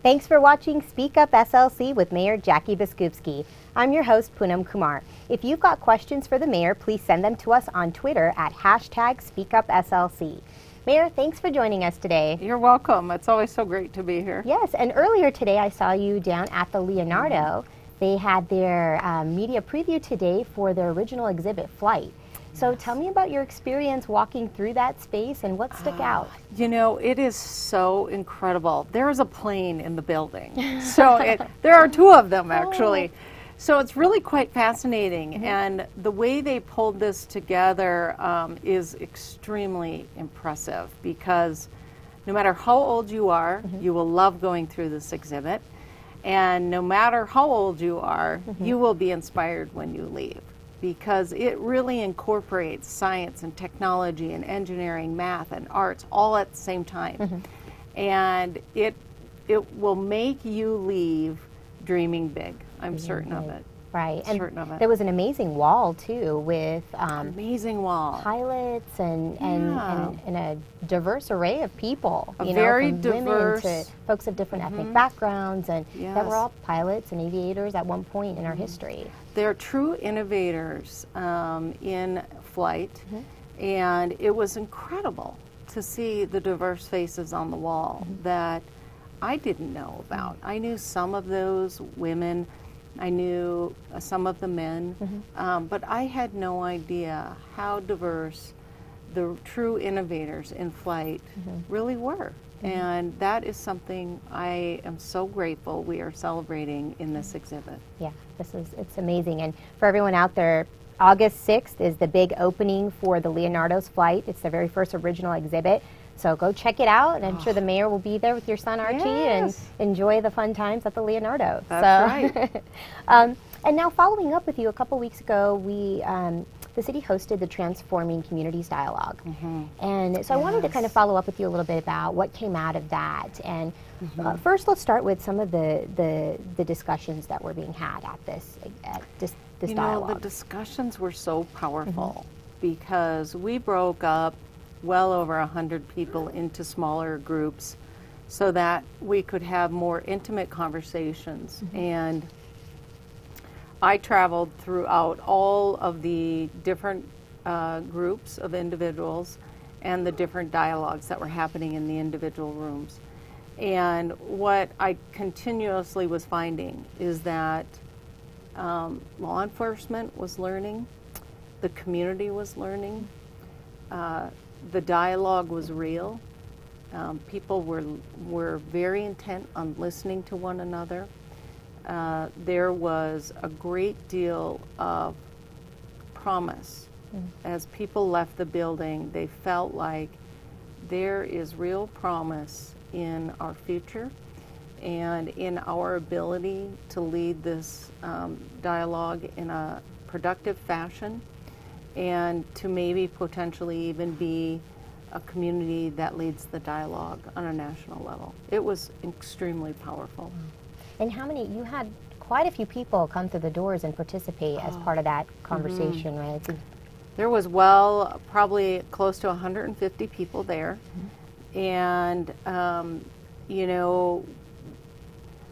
Thanks for watching Speak Up SLC with Mayor Jackie Biskupski. I'm your host, Poonam Kumar. If you've got questions for the mayor, please send them to us on Twitter at #SpeakUpSLC. Mayor, thanks for joining us today. You're welcome. It's always so great to be here. Yes, and earlier today I saw you down at the Leonardo. They had their media preview today for their original exhibit, Flight. So tell me about your experience walking through that space and what stuck out. You know, it is so incredible. There is a plane in the building. So there are two of them, actually. So it's really quite fascinating. And the way they pulled this together is extremely impressive, because no matter how old you are, you will love going through this exhibit. And no matter how old you are, you will be inspired when you leave, because it really incorporates science and technology and engineering, math and arts all at the same time. And it will make you leave dreaming big. I'm certain of it. Right, and certain of it. There was an amazing wall too, with amazing wall, pilots and a diverse array of people. A you very know, from diverse, women to folks of different ethnic backgrounds, and that were all pilots and aviators at one point in our history. They're true innovators in flight, and it was incredible to see the diverse faces on the wall that I didn't know about. I knew some of those women, I knew some of the men, but I had no idea how diverse the true innovators in flight really were. And that is something I am so grateful we are celebrating in this exhibit. Yeah, it's amazing. And for everyone out there, August 6th is the big opening for the Leonardo's Flight. It's their very first original exhibit. So go check it out, and I'm sure the mayor will be there with your son Archie and enjoy the fun times at the Leonardo. That's right. And now, following up with you, a couple weeks ago, the city hosted the Transforming Communities Dialogue. And so I wanted to kind of follow up with you a little bit about what came out of that. And first, let's start with some of the discussions that were being had at this dialogue. Know, the discussions were so powerful because we broke up well over 100 people into smaller groups so that we could have more intimate conversations. And I traveled throughout all of the different groups of individuals and the different dialogues that were happening in the individual rooms. And what I continuously was finding is that law enforcement was learning, the community was learning, the dialogue was real. People were very intent on listening to one another. There was a great deal of promise. As people left the building, they felt like there is real promise in our future and in our ability to lead this dialogue in a productive fashion, and to maybe potentially even be a community that leads the dialogue on a national level. It was extremely powerful. And you had quite a few people come through the doors and participate as part of that conversation, right? There was probably close to 150 people there. And, you know,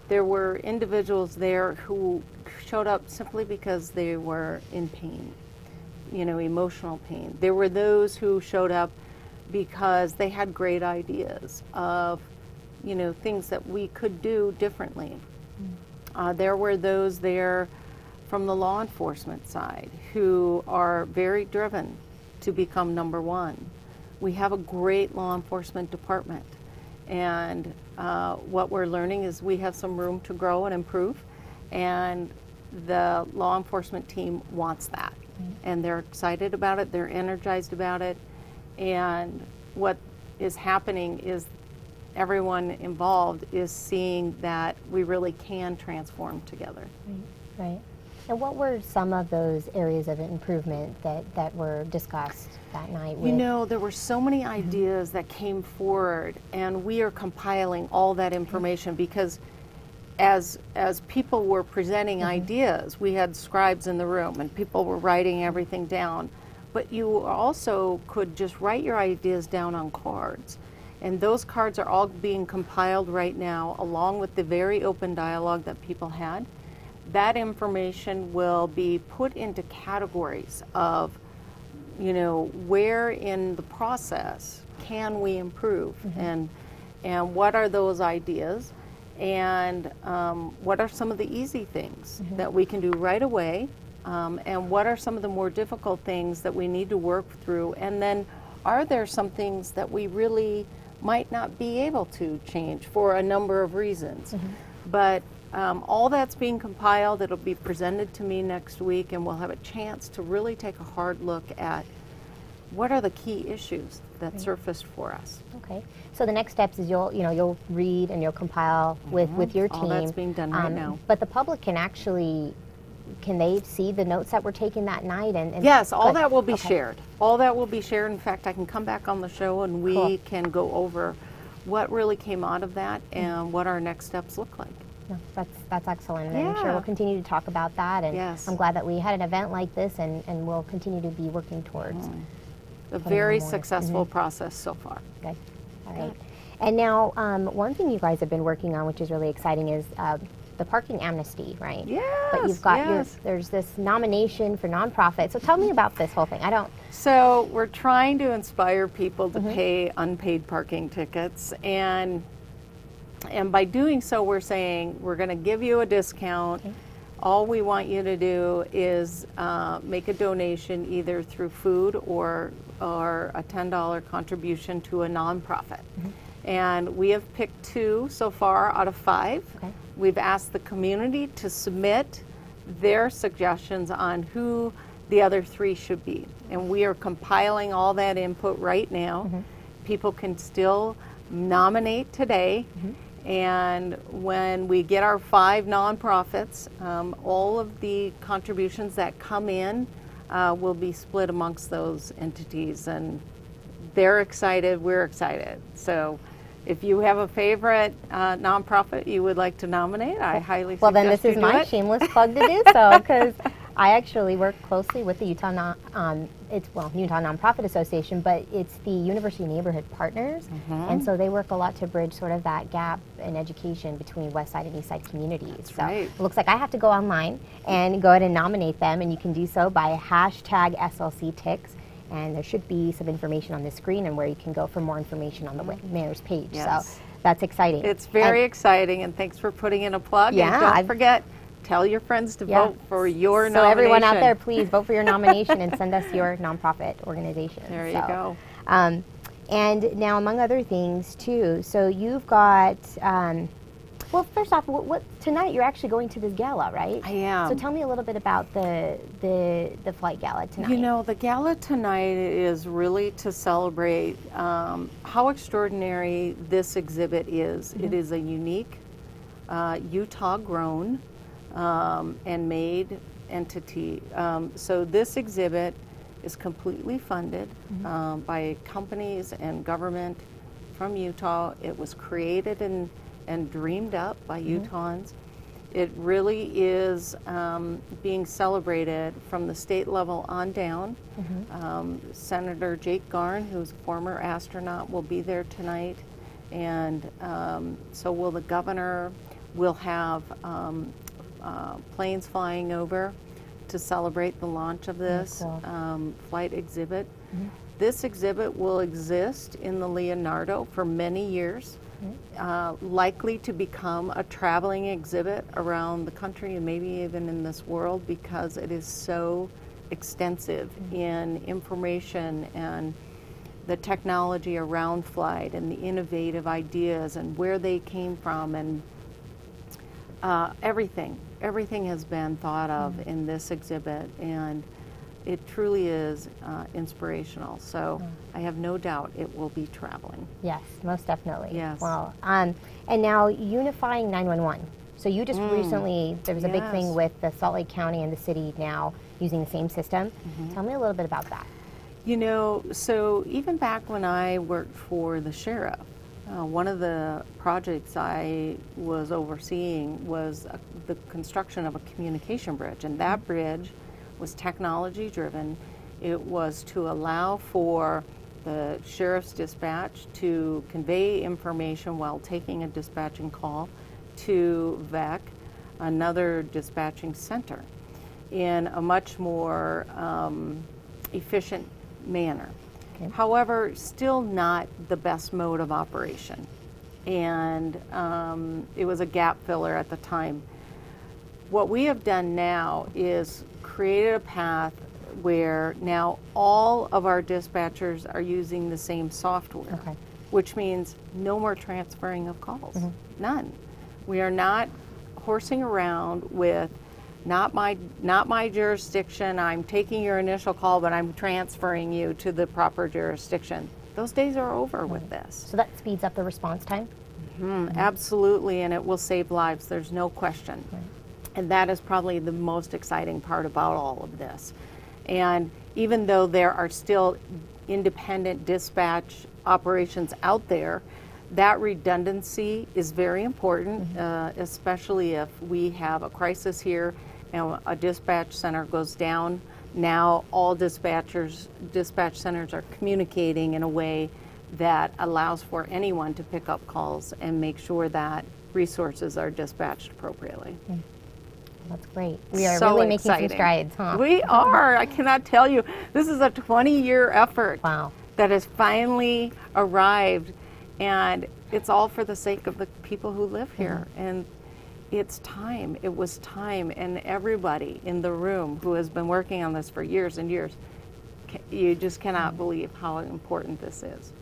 there were individuals there who showed up simply because they were in pain, you know, emotional pain. There were those who showed up because they had great ideas of, you know, things that we could do differently. There were those there from the law enforcement side who are very driven to become number one. We have a great law enforcement department, and what we're learning is we have some room to grow and improve, and the law enforcement team wants that. And they're excited about it, they're energized about it, and what is happening is everyone involved is seeing that we really can transform together. Right. And what were some of those areas of improvement that were discussed that night? You know, there were so many ideas that came forward, and we are compiling all that information because as people were presenting ideas, we had scribes in the room and people were writing everything down. But you also could just write your ideas down on cards And those cards are all being compiled right now, along with the very open dialogue that people had. That information will be put into categories of, where in the process can we improve, and what are those ideas, and what are some of the easy things that we can do right away, and what are some of the more difficult things that we need to work through, and then are there some things that we really might not be able to change for a number of reasons. But all that's being compiled. It'll be presented to me next week, and we'll have a chance to really take a hard look at what are the key issues that surfaced for us. Okay. So the next steps is you'll read and you'll compile with your team. All that's being done right now. But the public can they see the notes that were taken that night? And yes, all that will be shared. All that will be shared. In fact, I can come back on the show and we can go over what really came out of that and what our next steps look like. No, that's excellent. And I'm sure we'll continue to talk about that. And I'm glad that we had an event like this, and we'll continue to be working towards a very successful process so far. Okay. All right. And now, one thing you guys have been working on, which is really exciting, is the parking amnesty, right? Yes. But you've got there's this nomination for nonprofit. So tell me about this whole thing. So we're trying to inspire people to pay unpaid parking tickets, and by doing so, we're saying we're going to give you a discount. All we want you to do is make a donation either through food or a $10 contribution to a nonprofit. And we have picked 2 so far out of 5. We've asked the community to submit their suggestions on who the other 3 should be. And we are compiling all that input right now. People can still nominate today. And when we get our 5 nonprofits, all of the contributions that come in will be split amongst those entities. And they're excited, we're excited. So if you have a favorite nonprofit you would like to nominate, I highly suggest you do it. Well, then this is my shameless plug to do so, because I actually work closely with the Utah Nonprofit Association, but it's the University Neighborhood Partners, and so they work a lot to bridge sort of that gap in education between West Side and East Side communities. It looks like I have to go online and go ahead and nominate them, and you can do so by hashtag SLCTix. And there should be some information on the screen and where you can go for more information on the mayor's page. So that's exciting. It's very exciting, and thanks for putting in a plug. Yeah, and don't forget, tell your friends to vote for your nomination. So everyone out there, please vote for your nomination and send us your nonprofit organization. There you go. And now, among other things, too, so you've got, well, first off, tonight you're actually going to this gala, right? I am. So tell me a little bit about the flight gala tonight. The gala tonight is really to celebrate how extraordinary this exhibit is. It is a unique, Utah-grown and made entity. So this exhibit is completely funded by companies and government from Utah. It was created and dreamed up by Utahns. It really is being celebrated from the state level on down. Senator Jake Garn, who's a former astronaut, will be there tonight, and so will the governor. We'll have planes flying over to celebrate the launch of this flight exhibit. This exhibit will exist in the Leonardo for many years. Likely to become a traveling exhibit around the country and maybe even in this world, because it is so extensive in information and the technology around flight and the innovative ideas and where they came from, and everything has been thought of in this exhibit, and it truly is inspirational. So I have no doubt it will be traveling. Yes, most definitely. Yes. Well, and now unifying 911. So you just recently, there was a big thing with the Salt Lake County and the city now using the same system. Tell me a little bit about that. So even back when I worked for the sheriff, one of the projects I was overseeing was the construction of a communication bridge, and that bridge was technology driven. It was to allow for the sheriff's dispatch to convey information while taking a dispatching call to VEC, another dispatching center, in a much more efficient manner. Okay. However, still not the best mode of operation. And it was a gap filler at the time. What we have done now is created a path where now all of our dispatchers are using the same software, Okay. which means no more transferring of calls. None. We are not horsing around with not my jurisdiction, I'm taking your initial call, but I'm transferring you to the proper jurisdiction. Those days are over with this. So that speeds up the response time? Absolutely, and it will save lives, there's no question. And that is probably the most exciting part about all of this. And even though there are still independent dispatch operations out there, that redundancy is very important, especially if we have a crisis here and a dispatch center goes down. Now all dispatch centers are communicating in a way that allows for anyone to pick up calls and make sure that resources are dispatched appropriately. That's great. We are So really making exciting. some strides, huh? We are. I cannot tell you. This is a 20-year effort Wow. that has finally arrived, and it's all for the sake of the people who live here. And it's time. It was time, and everybody in the room who has been working on this for years and years, you just cannot believe how important this is.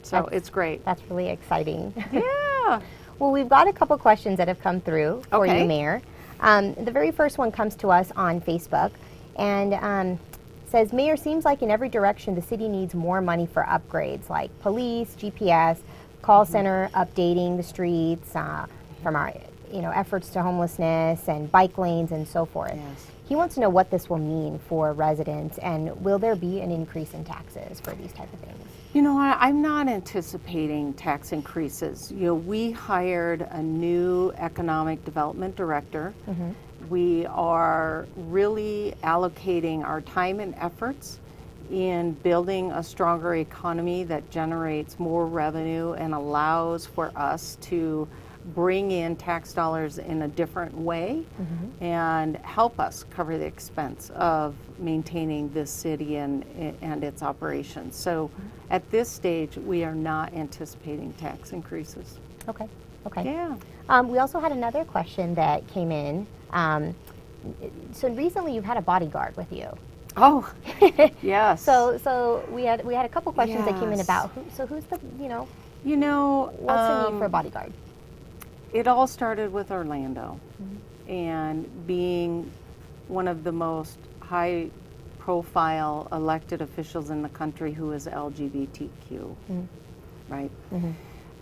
So it's great. That's really exciting. Yeah. Well, we've got a couple questions that have come through for Okay. you, Mayor. The very first one comes to us on Facebook and says, Mayor, seems like in every direction the city needs more money for upgrades like police, GPS, call center, updating the streets, from our efforts to homelessness and bike lanes and so forth. Yes. He wants to know what this will mean for residents and will there be an increase in taxes for these type of things? You know, I'm not anticipating tax increases. You know, we hired a new economic development director. We are really allocating our time and efforts in building a stronger economy that generates more revenue and allows for us to bring in tax dollars in a different way and help us cover the expense of maintaining this city and its operations. So at this stage, we are not anticipating tax increases. Okay. Okay. Yeah. We also had another question that came in. So recently you've had a bodyguard with you. Oh, yes. So we had a couple questions that came in Yes. about who's the You know, what's the need for a bodyguard? it all started with Orlando and being one of the most high profile elected officials in the country who is LGBTQ, right?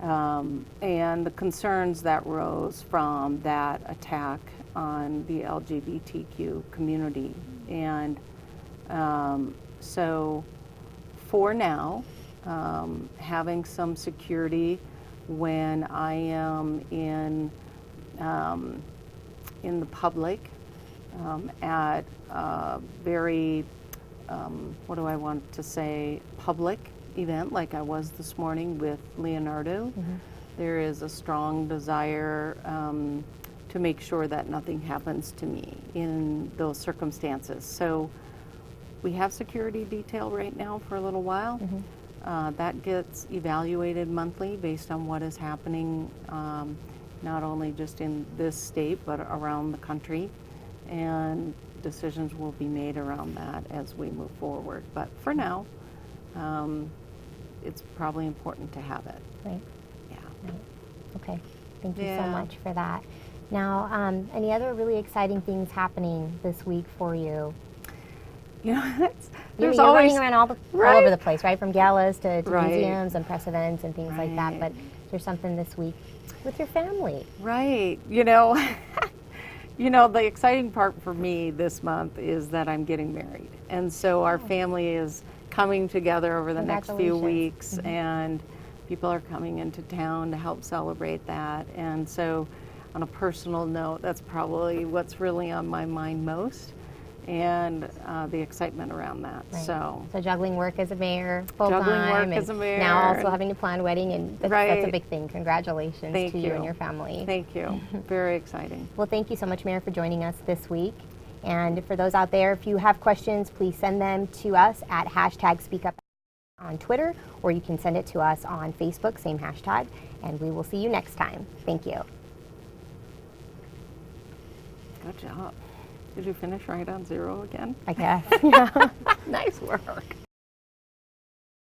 And the concerns that rose from that attack on the LGBTQ community. And so for now, having some security when I am in the public at a very, what do I want to say, public event like I was this morning with Leonardo, there is a strong desire to make sure that nothing happens to me in those circumstances. So we have security detail right now for a little while. That gets evaluated monthly based on what is happening, not only just in this state, but around the country. And decisions will be made around that as we move forward. But for now, it's probably important to have it. Right. Yeah. Right. Okay. Thank you so Yeah. much for that. Now, any other really exciting things happening this week for you? You know, You're there's always running around all Right. over the place, right? From galas to Right. museums and press events and things like that. Right. But there's something this week with your family. right. You know, you know, the exciting part for me this month is that I'm getting married, and so our family is coming together over the next few Congratulations. weeks, and people are coming into town to help celebrate that. And so, on a personal note, that's probably what's really on my mind most. and the excitement around that. Right. So So juggling work as a mayor full time, Juggling work and as a mayor now also and- having to plan a wedding, and that's a Right. big thing. Congratulations Thank to you and you. your family. Thank you. Very exciting. Well, thank you so much, Mayor, for joining us this week. And for those out there, if you have questions, please send them to us at #SpeakUp on Twitter, or you can send it to us on Facebook, same hashtag, and we will see you next time. Thank you. Good job. Did you finish right on 0 again? I guess. Yeah. Nice work.